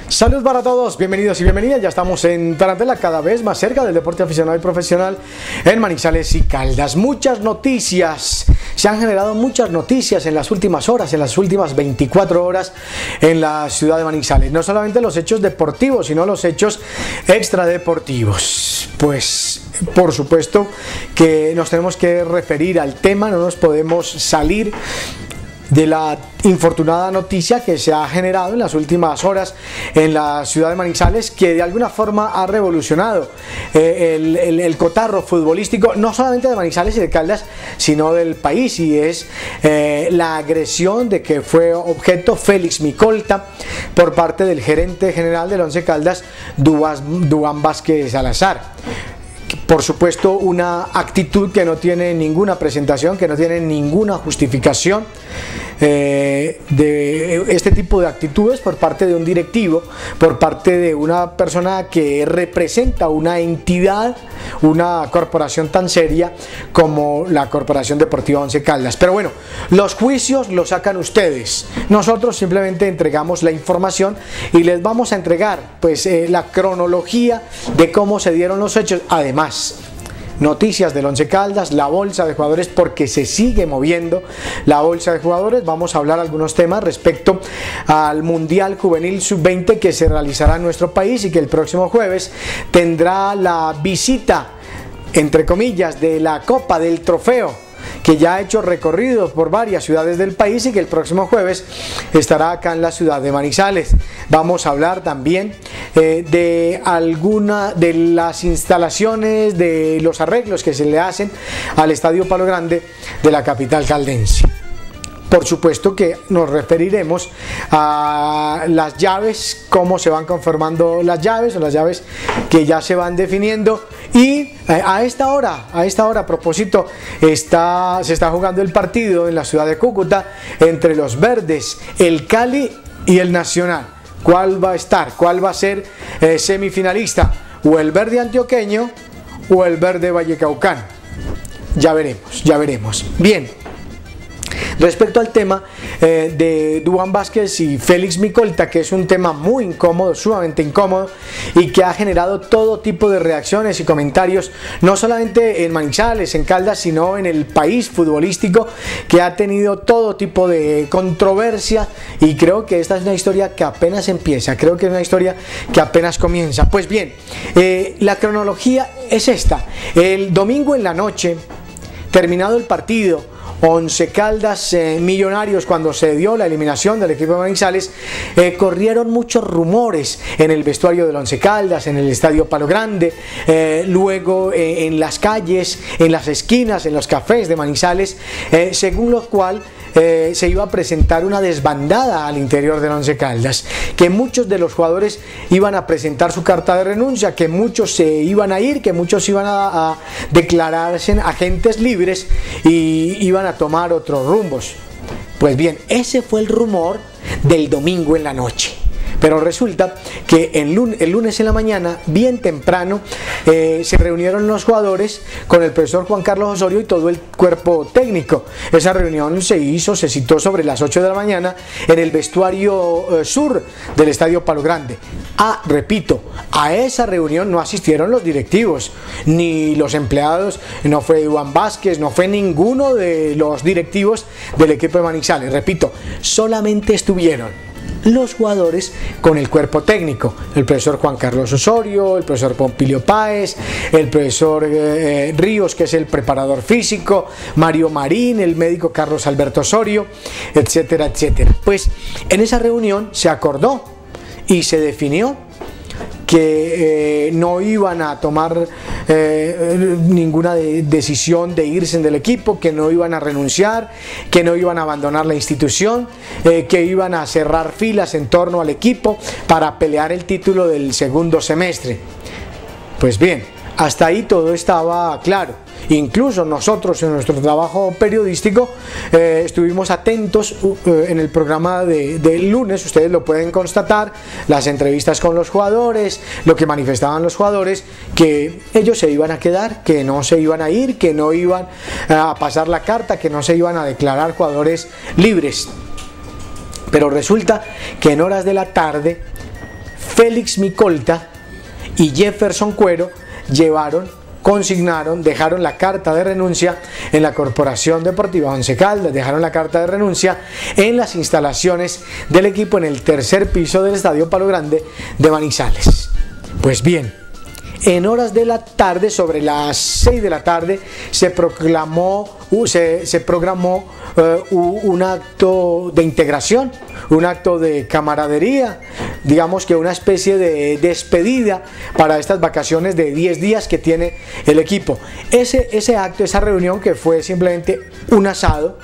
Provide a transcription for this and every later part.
Salud para todos, bienvenidos y bienvenidas. Ya estamos en Tarantela, cada vez más cerca del deporte aficionado y profesional en Manizales y Caldas. Muchas noticias, se han generado muchas noticias en las últimas horas, en las últimas 24 horas en la ciudad de Manizales. No solamente los hechos deportivos, sino los hechos extradeportivos. Pues por supuesto que nos tenemos que referir al tema, no nos podemos salir de la infortunada noticia que se ha generado en las últimas horas en la ciudad de Manizales, que de alguna forma ha revolucionado el cotarro futbolístico, no solamente de Manizales y de Caldas, sino del país, y es la agresión de que fue objeto Félix Micolta por parte del gerente general del Once Caldas, Duván Vázquez Salazar. Por supuesto, una actitud que no tiene ninguna presentación, que no tiene ninguna justificación de este tipo de actitudes por parte de un directivo, por parte de una persona que representa una entidad, una corporación tan seria como la Corporación Deportiva Once Caldas. Pero bueno, los juicios los sacan ustedes. Nosotros simplemente entregamos la información y les vamos a entregar pues la cronología de cómo se dieron los hechos. Además, noticias del Once Caldas, la bolsa de jugadores, porque se sigue moviendo la bolsa de jugadores. Vamos a hablar algunos temas respecto al Mundial Juvenil Sub-20 que se realizará en nuestro país y que el próximo jueves tendrá la visita, entre comillas, de la Copa del Trofeo, que ya ha hecho recorridos por varias ciudades del país y que el próximo jueves estará acá en la ciudad de Manizales. Vamos a hablar también de alguna de las instalaciones, de los arreglos que se le hacen al Estadio Palo Grande de la capital caldense. Por supuesto que nos referiremos a las llaves, cómo se van conformando las llaves, o las llaves que ya se van definiendo. Y a esta hora, a propósito, se está jugando el partido en la ciudad de Cúcuta entre los verdes, el Cali y el Nacional. ¿Cuál va a estar? ¿Cuál va a ser semifinalista? ¿O el verde antioqueño o el verde vallecaucano? Ya veremos, ya veremos. Bien. Respecto al tema de Duván Vázquez y Félix Micolta, que es un tema muy incómodo, sumamente incómodo, y que ha generado todo tipo de reacciones y comentarios, no solamente en Manizales, en Caldas, sino en el país futbolístico, que ha tenido todo tipo de controversia, y creo que esta es una historia que apenas empieza, creo que es una historia que apenas comienza. Pues bien, la cronología es esta. El domingo en la noche, terminado el partido, Once Caldas Millonarios, cuando se dio la eliminación del equipo de Manizales, corrieron muchos rumores en el vestuario del Once Caldas, en el Estadio Palo Grande, luego en las calles, en las esquinas, en los cafés de Manizales, según lo cual se iba a presentar una desbandada al interior del Once Caldas, que muchos de los jugadores iban a presentar su carta de renuncia, que muchos se iban a ir, que muchos iban a declararse agentes libres y iban a tomar otros rumbos. Pues bien, ese fue el rumor del domingo en la noche. Pero resulta que el lunes en la mañana, bien temprano, se reunieron los jugadores con el profesor Juan Carlos Osorio y todo el cuerpo técnico. Esa reunión se citó sobre las 8 de la mañana en el vestuario sur del Estadio Palo Grande. Repito, a esa reunión no asistieron los directivos, ni los empleados, no fue Duván Vázquez, no fue ninguno de los directivos del equipo de Manizales. Repito, solamente estuvieron los jugadores con el cuerpo técnico, el profesor Juan Carlos Osorio, el profesor Pompilio Páez, el profesor Ríos, que es el preparador físico, Mario Marín, el médico Carlos Alberto Osorio, etcétera, etcétera. Pues en esa reunión se acordó y se definió que no iban a tomar ninguna decisión de irse del equipo, que no iban a renunciar, que no iban a abandonar la institución, que iban a cerrar filas en torno al equipo para pelear el título del segundo semestre. Pues bien, hasta ahí todo estaba claro. Incluso nosotros en nuestro trabajo periodístico estuvimos atentos en el programa del lunes, ustedes lo pueden constatar, las entrevistas con los jugadores, lo que manifestaban los jugadores, que ellos se iban a quedar, que no se iban a ir, que no iban a pasar la carta, que no se iban a declarar jugadores libres. Pero resulta que en horas de la tarde Félix Micolta y Jefferson Cuero consignaron, dejaron la carta de renuncia en la Corporación Deportiva Once Caldas, dejaron la carta de renuncia en las instalaciones del equipo en el tercer piso del Estadio Palo Grande de Manizales. Pues bien, en horas de la tarde, sobre las 6 de la tarde, se programó un acto de integración, un acto de camaradería, digamos que una especie de despedida para estas vacaciones de 10 días que tiene el equipo. Ese acto, esa reunión que fue simplemente un asado,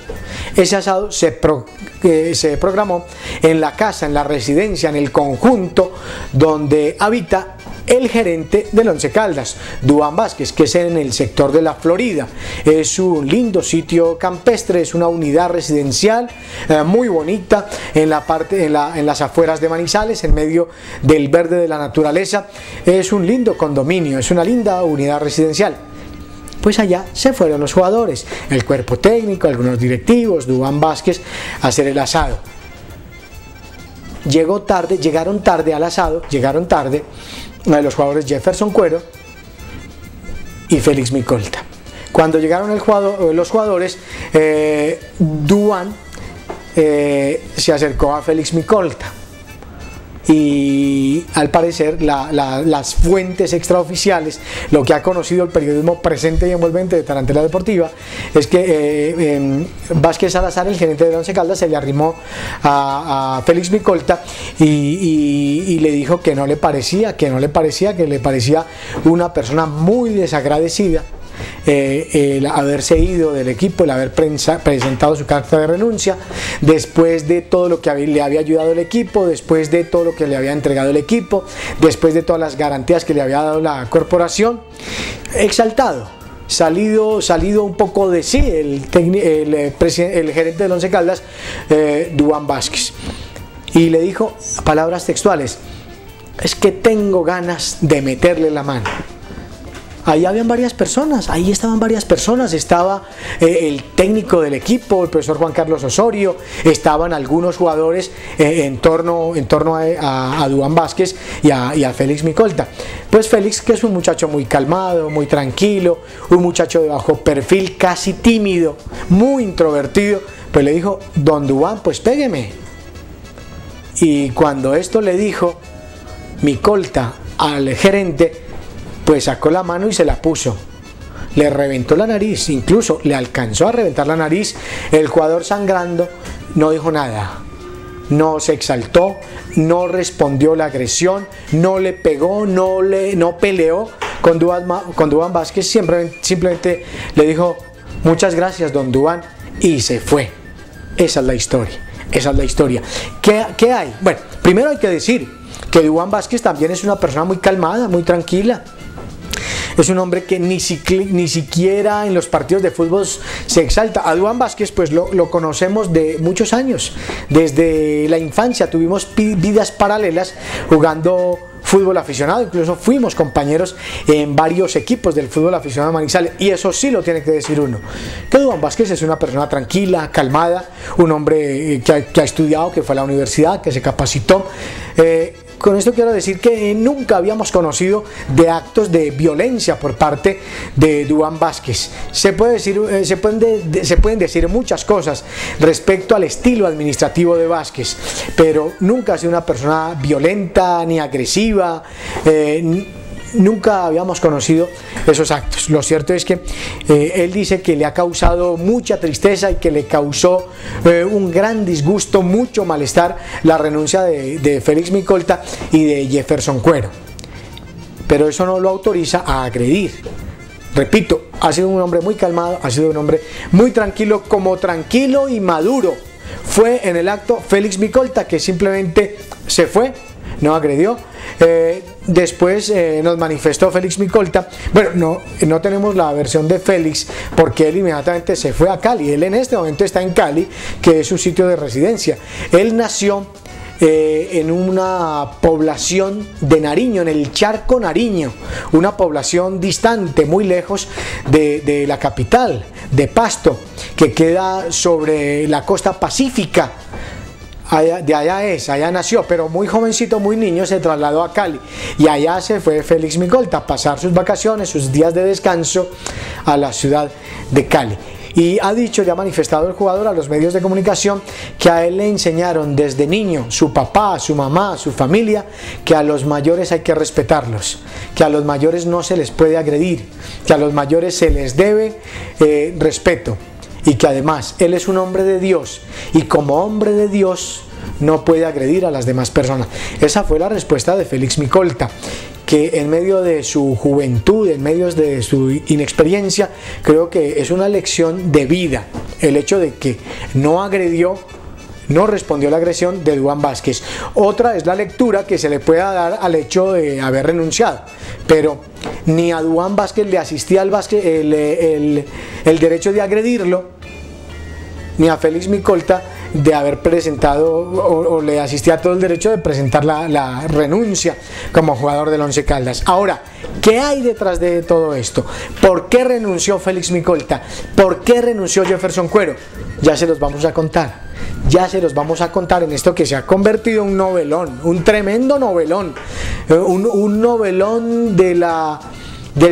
ese asado se programó en la casa, en la residencia, en el conjunto donde habita el gerente del Once Caldas, Duván Vázquez, que es en el sector de la Florida. Es un lindo sitio campestre, es una unidad residencial muy bonita en las afueras de Manizales, en medio del verde de la naturaleza. Es un lindo condominio, es una linda unidad residencial. Pues allá se fueron los jugadores, el cuerpo técnico, algunos directivos, Duván Vázquez, a hacer el asado. Llegaron tarde al asado, los jugadores Jefferson Cuero y Félix Micolta. Cuando llegaron los jugadores, Duván se acercó a Félix Micolta y al parecer las fuentes extraoficiales, lo que ha conocido el periodismo presente y envolvente de Tarantela Deportiva, es que Vázquez Salazar, el gerente de Once Caldas, se le arrimó a Félix Micolta y le dijo que le parecía una persona muy desagradecida el haberse ido del equipo, el haber presentado su carta de renuncia después de todo lo que le había ayudado el equipo, después de todo lo que le había entregado el equipo, después de todas las garantías que le había dado la corporación. Exaltado, salido un poco de sí el gerente del Once Caldas, Duván Vázquez, y le dijo palabras textuales: es que tengo ganas de meterle la mano. Ahí habían varias personas, ahí estaban varias personas, estaba el técnico del equipo, el profesor Juan Carlos Osorio, estaban algunos jugadores en torno a Duván Vázquez y a Félix Micolta. Pues Félix, que es un muchacho muy calmado, muy tranquilo, un muchacho de bajo perfil, casi tímido, muy introvertido, pues le dijo: don Duván, pues pégueme. Y cuando esto le dijo Micolta al gerente, pues sacó la mano y se la puso, le reventó la nariz, incluso le alcanzó a reventar la nariz. El jugador, sangrando, no dijo nada, no se exaltó, no respondió la agresión, no le pegó, no peleó con Duván Vázquez, simplemente le dijo: muchas gracias, don Duván, y se fue. Esa es la historia. ¿Qué hay? Bueno, primero hay que decir que Duván Vázquez también es una persona muy calmada, muy tranquila. Es un hombre que ni siquiera en los partidos de fútbol se exalta. A Duván Vázquez pues lo conocemos de muchos años. Desde la infancia tuvimos vidas paralelas jugando fútbol aficionado, incluso fuimos compañeros en varios equipos del fútbol aficionado de Manizales, y eso sí lo tiene que decir uno, que Duván Vázquez es una persona tranquila, calmada, un hombre que ha estudiado, que fue a la universidad, que se capacitó. Con esto quiero decir que nunca habíamos conocido de actos de violencia por parte de Duván Vázquez. Se pueden decir muchas cosas respecto al estilo administrativo de Vázquez, pero nunca ha sido una persona violenta ni agresiva. Nunca habíamos conocido esos actos. Lo cierto es que él dice que le ha causado mucha tristeza y que le causó un gran disgusto, mucho malestar, la renuncia de Félix Micolta y de Jefferson Cuero, pero eso no lo autoriza a agredir. Repito, ha sido un hombre muy calmado, ha sido un hombre muy tranquilo, como tranquilo y maduro fue en el acto Félix Micolta, que simplemente se fue, no agredió. Después nos manifestó Félix Micolta. Bueno, no tenemos la versión de Félix porque él inmediatamente se fue a Cali. Él en este momento está en Cali, que es su sitio de residencia. Él nació en una población de Nariño, en el Charco Nariño, una población distante, muy lejos de la capital, de Pasto, que queda sobre la costa pacífica, allá nació, pero muy jovencito, muy niño, se trasladó a Cali y allá se fue Félix Micolta a pasar sus vacaciones, sus días de descanso a la ciudad de Cali. Y ha dicho, ya ha manifestado el jugador a los medios de comunicación, que a él le enseñaron desde niño, su papá, su mamá, su familia, que a los mayores hay que respetarlos, que a los mayores no se les puede agredir, que a los mayores se les debe respeto, y que además él es un hombre de Dios y como hombre de Dios no puede agredir a las demás personas. Esa fue la respuesta de Félix Micolta, que en medio de su juventud, en medio de su inexperiencia, creo que es una lección de vida el hecho de que no agredió, no respondió a la agresión de Duván Vázquez. Otra es la lectura que se le pueda dar al hecho de haber renunciado, pero ni a Duván Vázquez le asistía el derecho de agredirlo, ni a Félix Micolta de haber presentado o le asistía todo el derecho de presentar la renuncia como jugador del Once Caldas. Ahora, ¿qué hay detrás de todo esto? ¿Por qué renunció Félix Micolta? ¿Por qué renunció Jefferson Cuero? Ya se los vamos a contar. Ya se los vamos a contar en esto que se ha convertido en un novelón, un tremendo novelón, un novelón del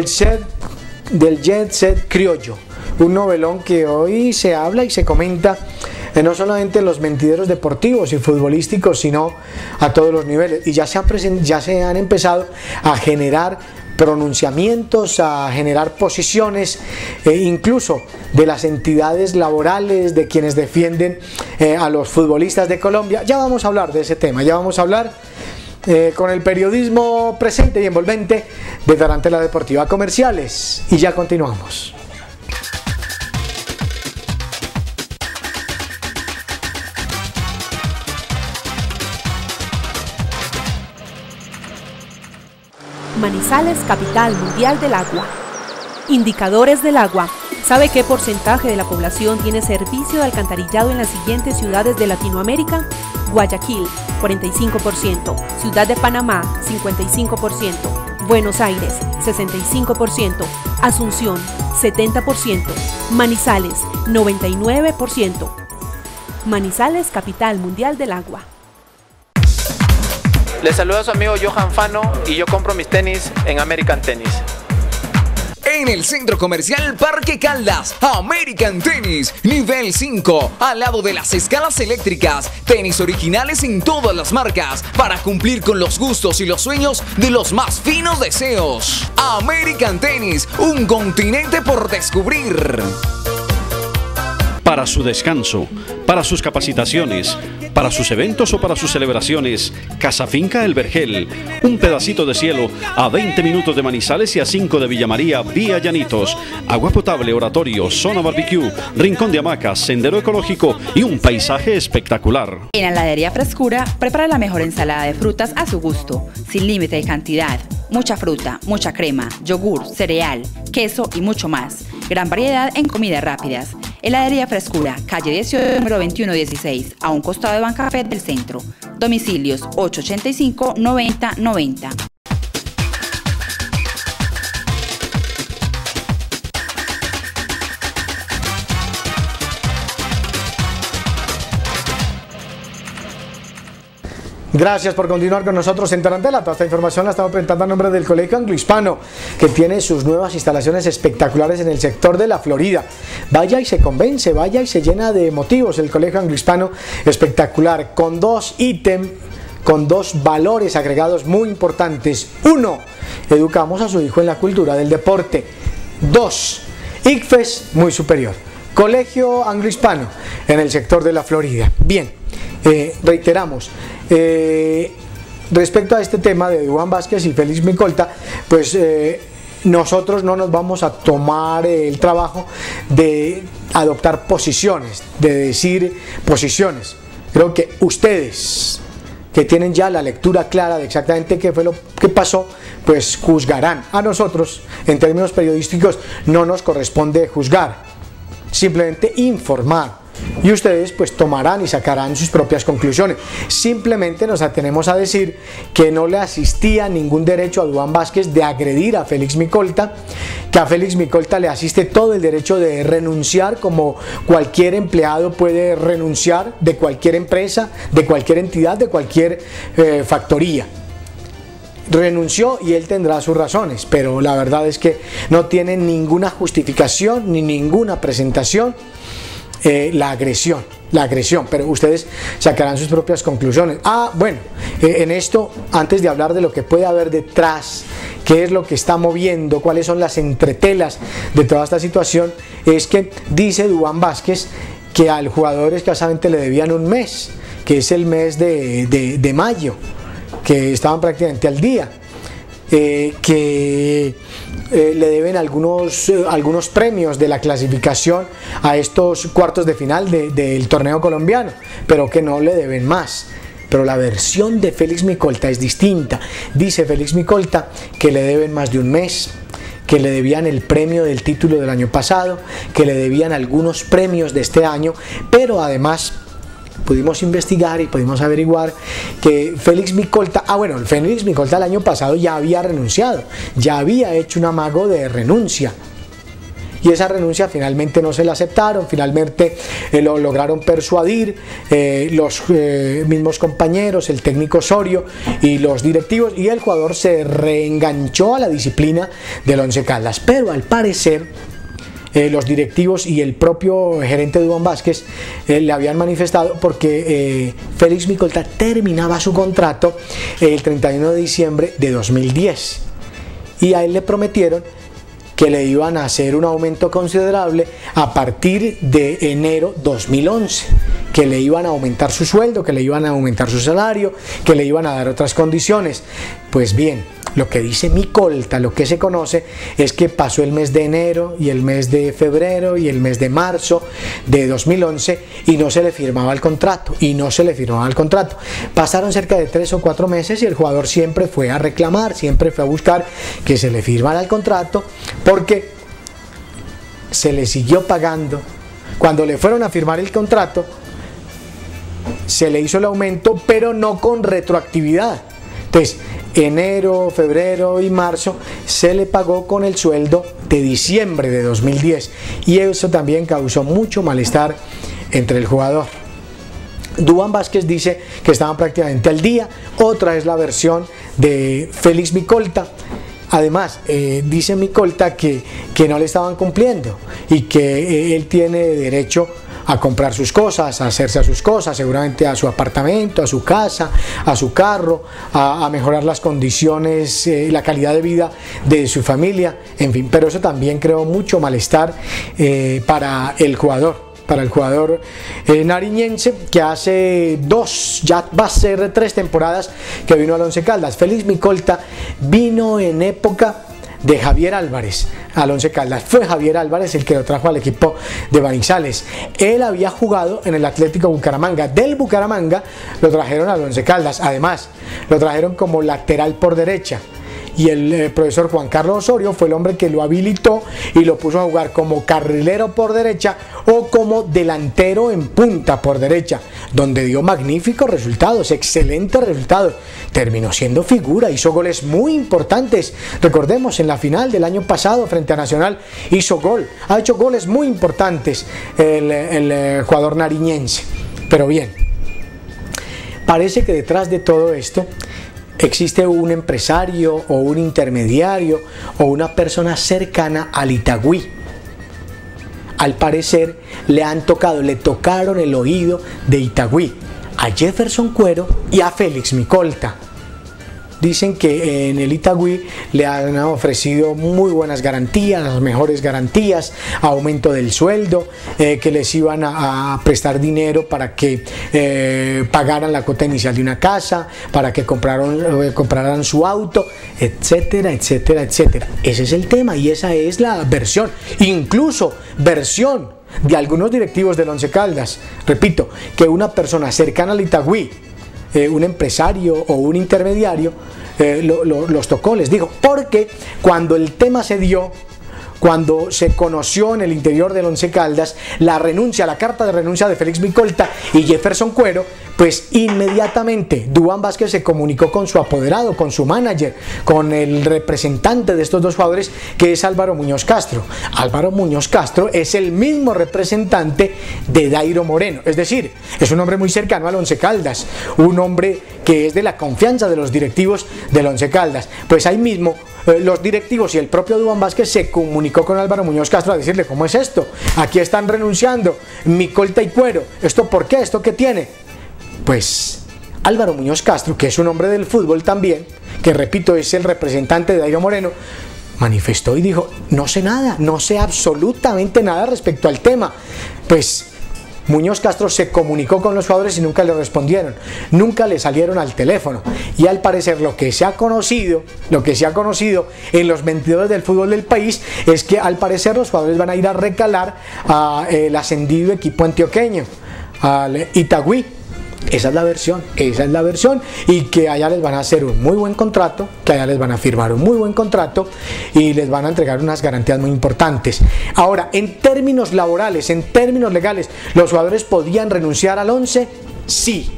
jet set criollo, un novelón que hoy se habla y se comenta no solamente en los mentideros deportivos y futbolísticos, sino a todos los niveles, y ya se han empezado a generar pronunciamientos, a generar posiciones, incluso de las entidades laborales, de quienes defienden a los futbolistas de Colombia. Ya vamos a hablar de ese tema, ya vamos a hablar con el periodismo presente y envolvente de Tarantela Deportiva. Comerciales y ya continuamos. Manizales, capital mundial del agua. Indicadores del agua. ¿Sabe qué porcentaje de la población tiene servicio de alcantarillado en las siguientes ciudades de Latinoamérica? Guayaquil, 45%, Ciudad de Panamá, 55%, Buenos Aires, 65%, Asunción, 70%, Manizales, 99%. Manizales, capital mundial del agua. Les saluda a su amigo Johan Fano y yo compro mis tenis en American Tennis. En el Centro Comercial Parque Caldas, American Tennis, nivel 5, al lado de las escalas eléctricas, tenis originales en todas las marcas, para cumplir con los gustos y los sueños de los más finos deseos. American Tennis, un continente por descubrir. Para su descanso, para sus capacitaciones, para sus eventos o para sus celebraciones, Casa Finca El Vergel, un pedacito de cielo a 20 minutos de Manizales y a 5 de Villa María, vía Llanitos, agua potable, oratorio, zona barbecue, rincón de hamacas, sendero ecológico y un paisaje espectacular. En Heladería Frescura, prepara la mejor ensalada de frutas a su gusto, sin límite de cantidad, mucha fruta, mucha crema, yogur, cereal, queso y mucho más. Gran variedad en comidas rápidas. Heladería Frescura, calle 18, número 2116, a un costado de Bancafé del centro. Domicilios 885-9090. Gracias por continuar con nosotros en Tarantela. Toda esta información la estamos presentando a nombre del Colegio Anglo-Hispano, que tiene sus nuevas instalaciones espectaculares en el sector de la Florida. Vaya y se convence, vaya y se llena de motivos. El Colegio Anglo-Hispano espectacular, con dos ítems, con dos valores agregados muy importantes. 1. Educamos a su hijo en la cultura del deporte. 2. ICFES muy superior. Colegio Anglo-Hispano en el sector de la Florida. Bien, reiteramos. Respecto a este tema de Duván Vázquez y Félix Micolta, pues nosotros no nos vamos a tomar el trabajo de adoptar posiciones, de decir posiciones. Creo que ustedes, que tienen ya la lectura clara de exactamente qué fue lo que pasó, pues juzgarán. A nosotros, en términos periodísticos, no nos corresponde juzgar, simplemente informar y ustedes pues tomarán y sacarán sus propias conclusiones. Simplemente nos atenemos a decir que no le asistía ningún derecho a Duván Vázquez de agredir a Félix Micolta, que a Félix Micolta le asiste todo el derecho de renunciar, como cualquier empleado puede renunciar de cualquier empresa, de cualquier entidad, de cualquier factoría. Renunció y él tendrá sus razones, pero la verdad es que no tiene ninguna justificación ni ninguna presentación la agresión, pero ustedes sacarán sus propias conclusiones. Bueno, en esto, antes de hablar de lo que puede haber detrás, qué es lo que está moviendo, cuáles son las entretelas de toda esta situación, es que dice Duván Vázquez que al jugador escasamente le debían un mes, que es el mes de mayo, que estaban prácticamente al día, que le deben algunos premios de la clasificación a estos cuartos de final del torneo colombiano, pero que no le deben más. Pero la versión de Félix Micolta es distinta. Dice Félix Micolta que le deben más de un mes, que le debían el premio del título del año pasado, que le debían algunos premios de este año, pero además pudimos investigar y pudimos averiguar que Félix Micolta, Félix Micolta el año pasado ya había renunciado, ya había hecho un amago de renuncia, y esa renuncia finalmente no se la aceptaron, finalmente lo lograron persuadir los mismos compañeros, el técnico Osorio y los directivos, y el jugador se reenganchó a la disciplina del Once Caldas, pero al parecer los directivos y el propio gerente Duván Vázquez le habían manifestado, porque Félix Micolta terminaba su contrato el 31 de diciembre de 2010 y a él le prometieron que le iban a hacer un aumento considerable a partir de enero 2011, que le iban a aumentar su sueldo, que le iban a aumentar su salario, que le iban a dar otras condiciones. Pues bien, lo que dice Micolta, lo que se conoce, es que pasó el mes de enero y el mes de febrero y el mes de marzo de 2011 y no se le firmaba el contrato, Pasaron cerca de 3 o 4 meses y el jugador siempre fue a reclamar, siempre fue a buscar que se le firmara el contrato, porque se le siguió pagando. Cuando le fueron a firmar el contrato, se le hizo el aumento, pero no con retroactividad. Entonces, enero, febrero y marzo se le pagó con el sueldo de diciembre de 2010, y eso también causó mucho malestar entre el jugador. Duván Vázquez dice que estaban prácticamente al día. Otra es la versión de Félix Micolta. Además, dice Micolta que no le estaban cumpliendo y que él tiene derecho a comprar sus cosas, a hacerse a sus cosas, seguramente a su apartamento, a su casa, a su carro, a mejorar las condiciones, la calidad de vida de su familia, en fin. Pero eso también creó mucho malestar para el jugador. Nariñense, que hace 2, ya va a ser 3 temporadas que vino al Once Caldas. Félix Micolta vino en época de Javier Álvarez al Once Caldas. Fue Javier Álvarez el que lo trajo al equipo de Manizales. Él había jugado en el Atlético Bucaramanga. Del Bucaramanga lo trajeron al Once Caldas. Además, lo trajeron como lateral por derecha. Y el profesor Juan Carlos Osorio fue el hombre que lo habilitó y lo puso a jugar como carrilero por derecha o como delantero en punta por derecha, donde dio magníficos resultados, excelentes resultados. Terminó siendo figura, hizo goles muy importantes. Recordemos, en la final del año pasado frente a Nacional hizo gol, ha hecho goles muy importantes el jugador nariñense. Pero bien, parece que detrás de todo esto existe un empresario o un intermediario o una persona cercana al Itagüí. Al parecer le tocaron el oído de Itagüí a Jefferson Cuero y a Félix Micolta. Dicen que en el Itagüí le han ofrecido muy buenas garantías, las mejores garantías, aumento del sueldo, que les iban a prestar dinero para que pagaran la cuota inicial de una casa, para que compraran su auto, etcétera, etcétera, etcétera. Ese es el tema y esa es la versión, incluso versión de algunos directivos del Once Caldas. Repito, que una persona cercana al Itagüí, un empresario o un intermediario, los tocó, les digo, porque cuando el tema se dio, cuando se conoció en el interior del Once Caldas la carta de renuncia de Félix Micolta y Jefferson Cuero, pues inmediatamente Duván Vázquez se comunicó con su apoderado, con su manager, con el representante de estos dos jugadores, que es Álvaro Muñoz Castro. Álvaro Muñoz Castro es el mismo representante de Dairo Moreno, es decir, es un hombre muy cercano al Once Caldas, un hombre que es de la confianza de los directivos del Once Caldas. Pues ahí mismo los directivos y el propio Duván Vázquez se comunicó con Álvaro Muñoz Castro a decirle: ¿cómo es esto? Aquí están renunciando Micolta y Cuero, ¿esto por qué? ¿Esto qué tiene? Pues Álvaro Muñoz Castro, que es un hombre del fútbol también, que repito es el representante de Dairo Moreno, manifestó y dijo: no sé nada, no sé absolutamente nada respecto al tema. Pues Muñoz Castro se comunicó con los jugadores y nunca le respondieron, nunca le salieron al teléfono, y al parecer lo que se ha conocido en los vendedores del fútbol del país es que al parecer los jugadores van a ir a recalar al ascendido equipo antioqueño, al Itagüí. Esa es la versión, y que allá les van a hacer un muy buen contrato, que allá les van a firmar un muy buen contrato y les van a entregar unas garantías muy importantes. Ahora, en términos laborales, en términos legales, ¿los jugadores podían renunciar al once? Sí,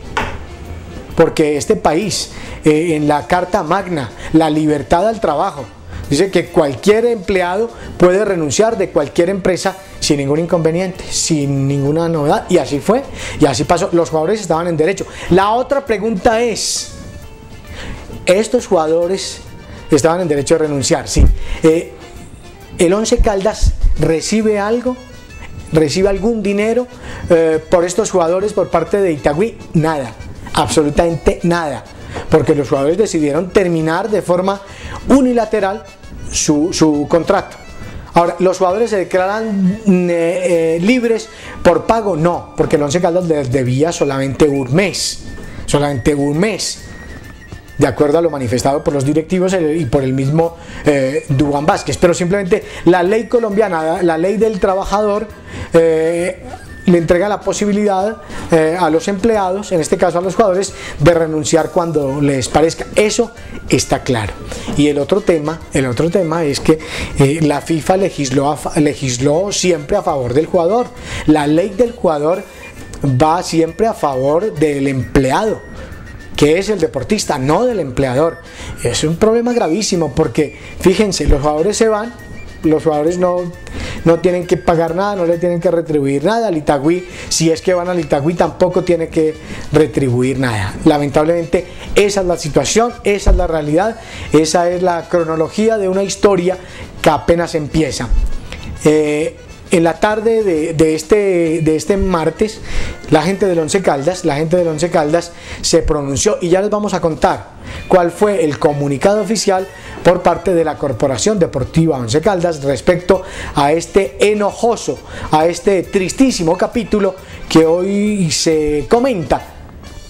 porque este país, en la Carta Magna, la libertad al trabajo, dice que cualquier empleado puede renunciar de cualquier empresa sin ningún inconveniente, sin ninguna novedad, y así fue, y así pasó. Los jugadores estaban en derecho. La otra pregunta es: ¿estos jugadores estaban en derecho de renunciar? Sí. ¿El Once Caldas recibe algo? ¿Recibe algún dinero por estos jugadores por parte de Itagüí? Nada, absolutamente nada, porque los jugadores decidieron terminar de forma unilateral su contrato. Ahora, ¿los jugadores se declaran libres por pago? No, porque el Once Caldas les debía solamente un mes, de acuerdo a lo manifestado por los directivos y por el mismo Duván Vázquez. Pero simplemente la ley colombiana, la ley del trabajador, le entrega la posibilidad a los empleados, en este caso a los jugadores, de renunciar cuando les parezca. Eso está claro. Y el otro tema es que la FIFA legisló siempre a favor del jugador. La ley del jugador va siempre a favor del empleado, que es el deportista, no del empleador. Es un problema gravísimo, porque fíjense, los jugadores se van, los jugadores no tienen que pagar nada, no le tienen que retribuir nada. Al Itagüí, si es que van al Itagüí, tampoco tiene que retribuir nada. Lamentablemente esa es la situación, esa es la realidad, esa es la cronología de una historia que apenas empieza. En la tarde de este martes, la gente del Once Caldas se pronunció, y ya les vamos a contar cuál fue el comunicado oficial por parte de la Corporación Deportiva Once Caldas respecto a este enojoso, a este tristísimo capítulo que hoy se comenta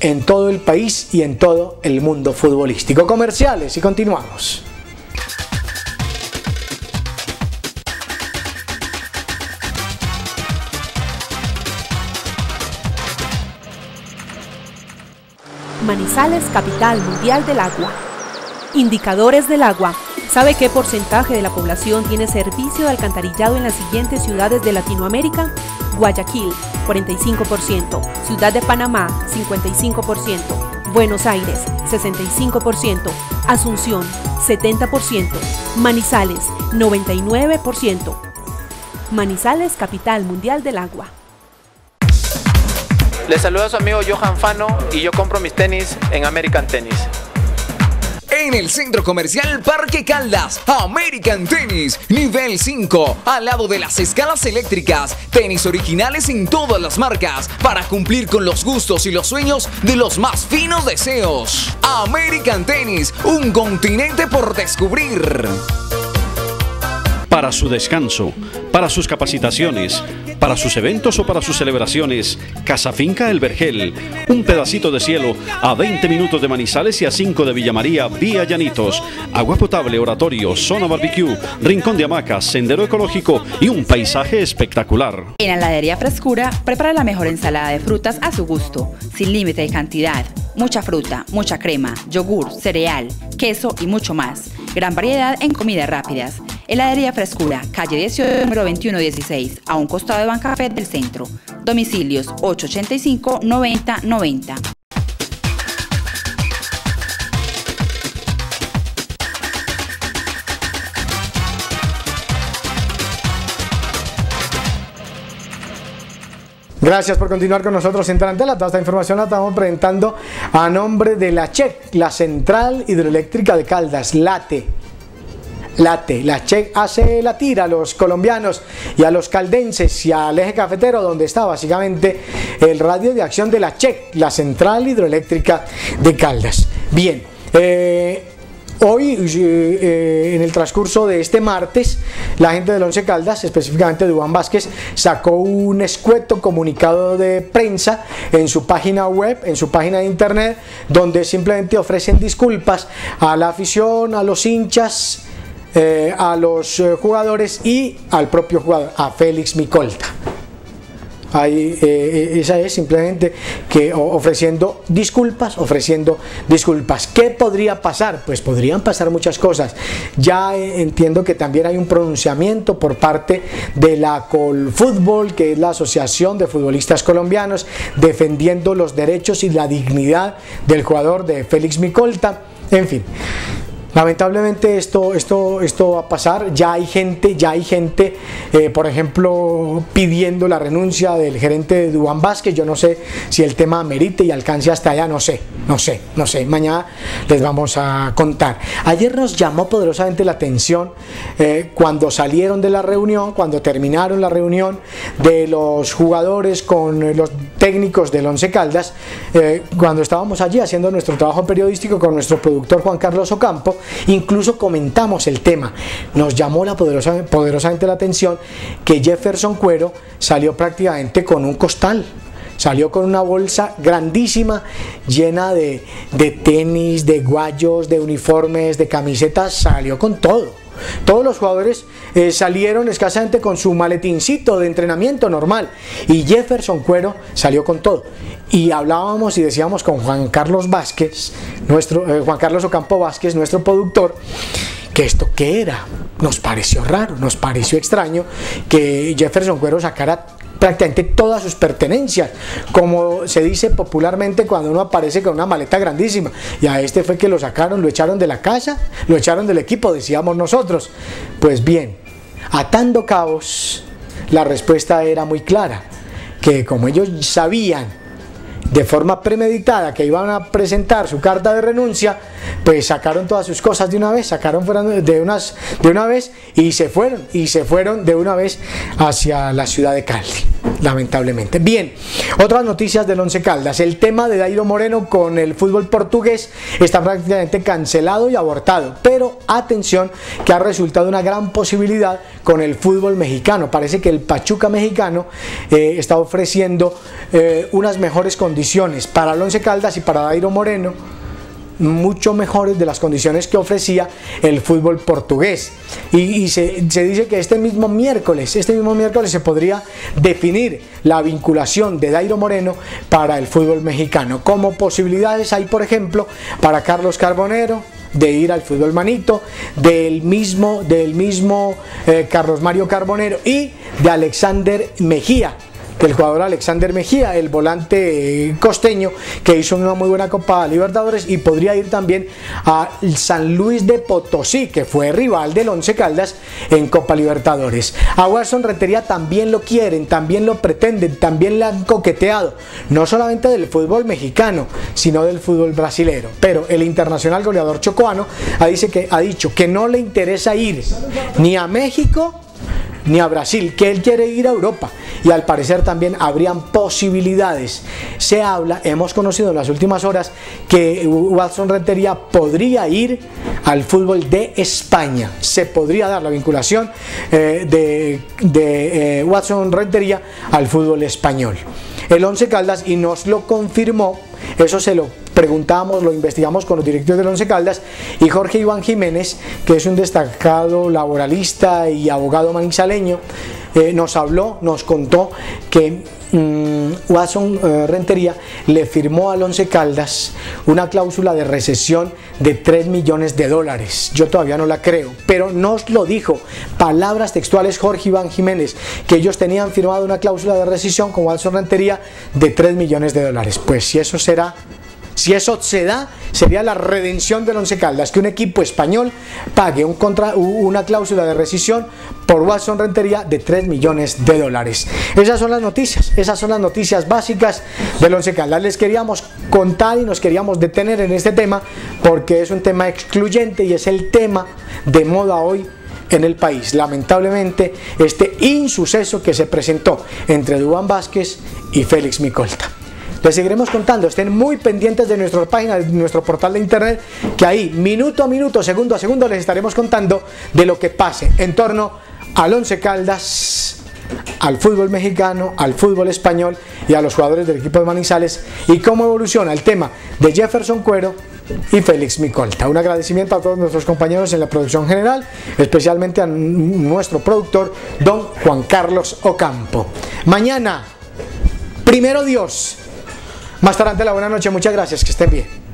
en todo el país y en todo el mundo futbolístico. Comerciales y continuamos. Manizales, capital mundial del agua. Indicadores del agua. ¿Sabe qué porcentaje de la población tiene servicio de alcantarillado en las siguientes ciudades de Latinoamérica? Guayaquil, 45%, Ciudad de Panamá, 55%, Buenos Aires, 65%, Asunción, 70%, Manizales, 99%. Manizales, capital mundial del agua. Les saluda su amigo Johan Fano y yo compro mis tenis en American Tennis. En el Centro Comercial Parque Caldas, American Tennis, nivel 5, al lado de las escalas eléctricas, tenis originales en todas las marcas, para cumplir con los gustos y los sueños de los más finos deseos. American Tennis, un continente por descubrir. Para su descanso, para sus capacitaciones, para sus eventos o para sus celebraciones, Casa Finca El Vergel, un pedacito de cielo a 20 minutos de Manizales y a 5 de Villa María, vía Llanitos, agua potable, oratorio, zona barbecue, rincón de hamacas, sendero ecológico y un paisaje espectacular. En Heladería Frescura, prepara la mejor ensalada de frutas a su gusto, sin límite de cantidad, mucha fruta, mucha crema, yogur, cereal, queso y mucho más. Gran variedad en comidas rápidas. Heladería Frescura, calle 18, número 2116, a un costado de Bancafé del centro. Domicilios 885-9090. Gracias por continuar con nosotros en Tarantela. Toda esta información la estamos presentando a nombre de la CHEC, la Central Hidroeléctrica de Caldas, LATE. La CHEC hace la tira a los colombianos y a los caldenses y al eje cafetero, donde está básicamente el radio de acción de la CHEC, la Central Hidroeléctrica de Caldas. Bien, hoy, en el transcurso de este martes, la gente del Once Caldas, específicamente Duván Vázquez, sacó un escueto comunicado de prensa en su página web, en su página de internet, donde simplemente ofrecen disculpas a la afición, a los hinchas, a los jugadores y al propio jugador, a Félix Micolta. Ahí, esa es simplemente que ofreciendo disculpas. ¿Qué podría pasar? Pues podrían pasar muchas cosas. Ya entiendo que también hay un pronunciamiento por parte de la Colfútbol, que es la Asociación de Futbolistas Colombianos, defendiendo los derechos y la dignidad del jugador de Félix Micolta. En fin, lamentablemente esto va a pasar. Ya hay gente, por ejemplo, pidiendo la renuncia del gerente de Duván Vázquez. Yo no sé si el tema amerite y alcance hasta allá, no sé. Mañana les vamos a contar. Ayer nos llamó poderosamente la atención cuando salieron de la reunión, cuando terminaron la reunión de los jugadores con los técnicos del Once Caldas, cuando estábamos allí haciendo nuestro trabajo periodístico con nuestro productor Juan Carlos Ocampo. Incluso comentamos el tema. Nos llamó poderosamente la atención que Jefferson Cuero salió prácticamente con un costal. Salió con una bolsa grandísima llena de tenis, de guayos, de uniformes, de camisetas. Salió con todo. Todos los jugadores salieron escasamente con su maletincito de entrenamiento normal, y Jefferson Cuero salió con todo. Y hablábamos y decíamos con Juan Carlos Vázquez, Juan Carlos Ocampo Vázquez, nuestro productor, que esto qué era. Nos pareció raro, nos pareció extraño que Jefferson Cuero sacara prácticamente todas sus pertenencias, como se dice popularmente cuando uno aparece con una maleta grandísima. Y a este fue que lo sacaron, lo echaron de la casa, lo echaron del equipo, decíamos nosotros. Pues bien, atando cabos, la respuesta era muy clara, que como ellos sabían de forma premeditada que iban a presentar su carta de renuncia, pues sacaron todas sus cosas de una vez, de una vez y se fueron de una vez hacia la ciudad de Cali, lamentablemente. Bien, otras noticias del Once Caldas. El tema de Dairo Moreno con el fútbol portugués está prácticamente cancelado y abortado, pero atención, que ha resultado una gran posibilidad con el fútbol mexicano. Parece que el Pachuca mexicano está ofreciendo unas mejores condiciones para el Once Caldas y para Dairo Moreno, mucho mejores de las condiciones que ofrecía el fútbol portugués. Y se dice que este mismo miércoles se podría definir la vinculación de Dairo Moreno para el fútbol mexicano. Como posibilidades hay, por ejemplo, para Carlos Carbonero de ir al fútbol manito, del mismo Carlos Mario Carbonero, y de Alexander Mejía, del jugador Alexander Mejía, el volante costeño, que hizo una muy buena Copa Libertadores, y podría ir también a San Luis de Potosí, que fue rival del Once Caldas en Copa Libertadores. A Watson Rentería también lo quieren, también lo pretenden, también le han coqueteado, no solamente del fútbol mexicano, sino del fútbol brasilero. Pero el internacional goleador chocoano ha dicho que no le interesa ir ni a México ni a Brasil, que él quiere ir a Europa, y al parecer también habrían posibilidades. Se habla, hemos conocido en las últimas horas, que Watson Rentería podría ir al fútbol de España. Se podría dar la vinculación de Watson Rentería al fútbol español. El Once Caldas, y nos lo confirmó, eso se lo preguntamos, lo investigamos con los directivos del Once Caldas, y Jorge Iván Jiménez, que es un destacado laboralista y abogado manizaleño, nos habló, nos contó que Watson Rentería le firmó al Once Caldas una cláusula de rescisión de $3 millones. Yo todavía no la creo, pero nos lo dijo, palabras textuales, Jorge Iván Jiménez, que ellos tenían firmado una cláusula de rescisión con Watson Rentería de $3 millones. Pues si eso se da, sería la redención del Once Caldas, que un equipo español pague una cláusula de rescisión por Watson Rentería de $3 millones. Esas son las noticias básicas del Once Caldas. Les queríamos contar y nos queríamos detener en este tema porque es un tema excluyente y es el tema de moda hoy en el país. Lamentablemente, este insuceso que se presentó entre Duván Vázquez y Félix Micolta. Les seguiremos contando, estén muy pendientes de nuestra página, de nuestro portal de internet, que ahí minuto a minuto, segundo a segundo les estaremos contando de lo que pase en torno al Once Caldas, al fútbol mexicano, al fútbol español y a los jugadores del equipo de Manizales y cómo evoluciona el tema de Jefferson Cuero y Félix Micolta. Un agradecimiento a todos nuestros compañeros en la producción general, especialmente a nuestro productor, don Juan Carlos Ocampo. Mañana, primero Dios, más tarde la buena noche, muchas gracias, que estén bien.